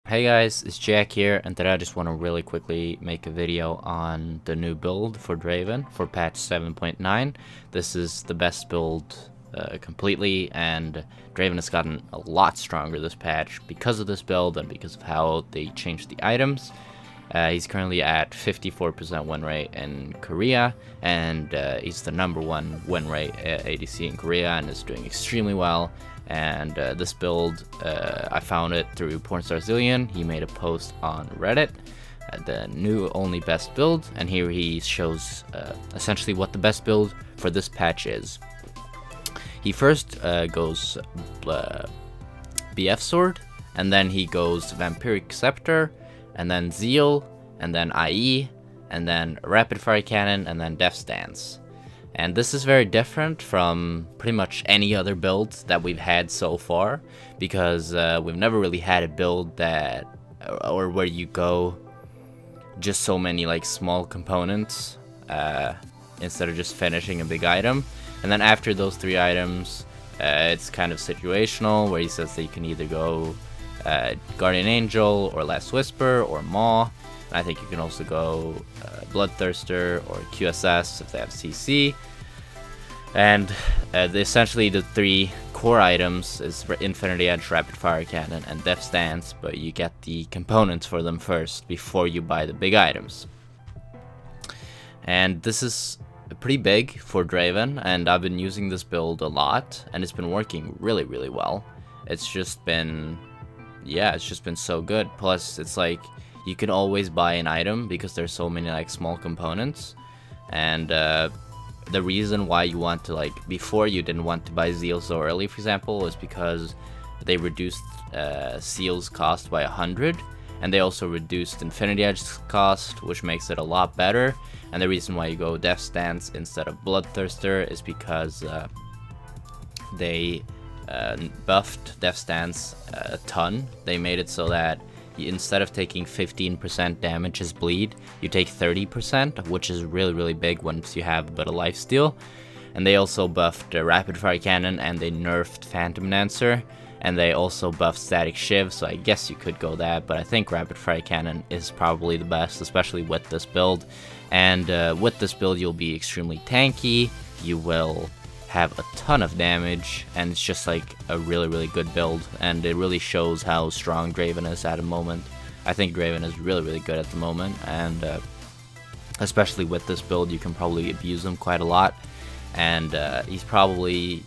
Hey guys, it's Jack here, and today I just want to really quickly make a video on the new build for Draven for patch 7.9. This is the best build completely, and Draven has gotten a lot stronger this patch because of this build and because of how they changed the items. He's currently at 54% win rate in Korea, and he's the #1 win rate ADC in Korea and is doing extremely well. And this build, I found it through Pornstar Zilean. He made a post on Reddit, the new only best build, and here he shows essentially what the best build for this patch is. He first goes BF Sword, and then he goes Vampiric Scepter, and then Zeal, and then IE, and then Rapid Fire Cannon, and then Death Stance. And this is very different from pretty much any other build that we've had so far, because we've never really had a build that, or where you go just so many like small components instead of just finishing a big item. And then after those 3 items, it's kind of situational, where he says that you can either go Guardian Angel or Last Whisper or Maw. And I think you can also go Bloodthirster or QSS if they have CC. And essentially the 3 core items is Infinity Edge, Rapid Fire Cannon, and Death Stance, but you get the components for them first before you buy the big items. And this is pretty big for Draven, and I've been using this build a lot, and it's been working really, really well. It's just been, yeah, it's just been so good. Plus, it's like, you can always buy an item because there's so many like small components, and the reason why you want to, like, before you didn't want to buy Zeal so early, for example, is because they reduced Seal's cost by 100, and they also reduced Infinity Edge's cost, which makes it a lot better. And the reason why you go Death Stance instead of Bloodthirster is because they buffed Death Stance a ton. They made it so that instead of taking 15% damage as bleed, you take 30%, which is really, really big once you have a bit of lifesteal. And they also buffed Rapid Fire Cannon, and they nerfed Phantom Dancer, and they also buffed Static Shiv, so I guess you could go that, but I think Rapid Fire Cannon is probably the best, especially with this build. And with this build, you'll be extremely tanky, you will have a ton of damage, and it's just like a really, really good build, and it really shows how strong Draven is at the moment. I think Draven is really, really good at the moment, and especially with this build, you can probably abuse him quite a lot. And he's probably,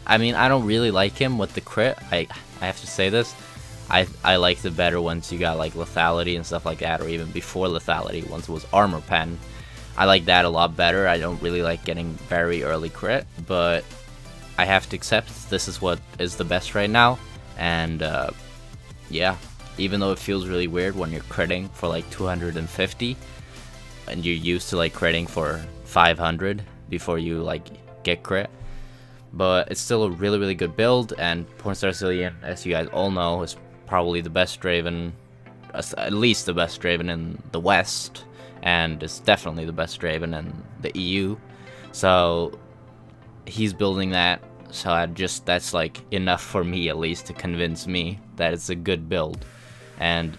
I mean, I don't really like him with the crit. I have to say this. I liked it better once you got like lethality and stuff like that, or even before lethality, once it was armor pen. I like that a lot better. I don't really like getting very early crit, but I have to accept this is what is the best right now. And yeah, even though it feels really weird when you're critting for like 250 and you're used to like critting for 500 before you like get crit, but it's still a really, really good build. And Pornstar Zilean, as you guys all know, is probably the best Draven, at least the best Draven in the West, and it's definitely the best Draven in the EU. So he's building that, so that's like enough for me at least to convince me that it's a good build. And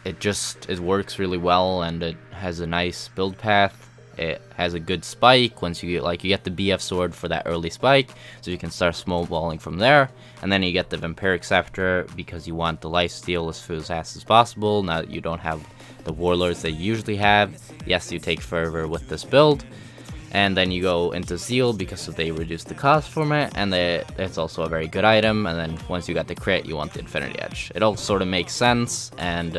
it works really well, and it has a nice build path. It has a good spike once you get the BF Sword for that early spike, so you can start snowballing from there. And then you get the Vampiric Scepter because you want the lifesteal as fast as possible now that you don't have the warlords they usually have. Yes, you take Fervor with this build. And then you go into Zeal because they reduced the cost from it, and it's also a very good item. And then once you got the crit, you want the Infinity Edge. It all sort of makes sense, and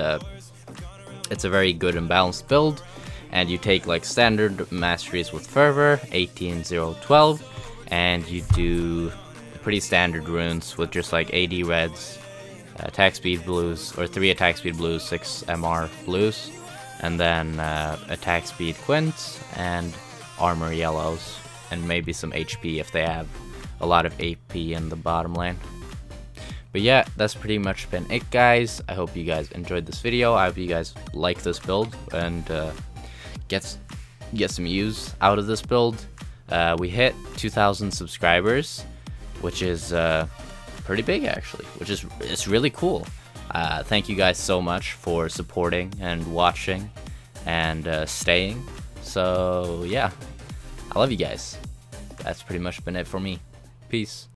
it's a very good and balanced build. And you take like standard masteries with Fervor, 18, 0, 12, and you do pretty standard runes with just like AD reds, attack speed blues, or 3 attack speed blues, 6 MR blues, and then attack speed quints, and armor yellows, and maybe some HP if they have a lot of AP in the bottom lane. But yeah, that's pretty much been it, guys. I hope you guys enjoyed this video. I hope you guys like this build and get some use out of this build. We hit 2,000 subscribers, which is pretty big actually, it's really cool. Thank you guys so much for supporting and watching and staying. So yeah, I love you guys. That's pretty much been it for me. Peace.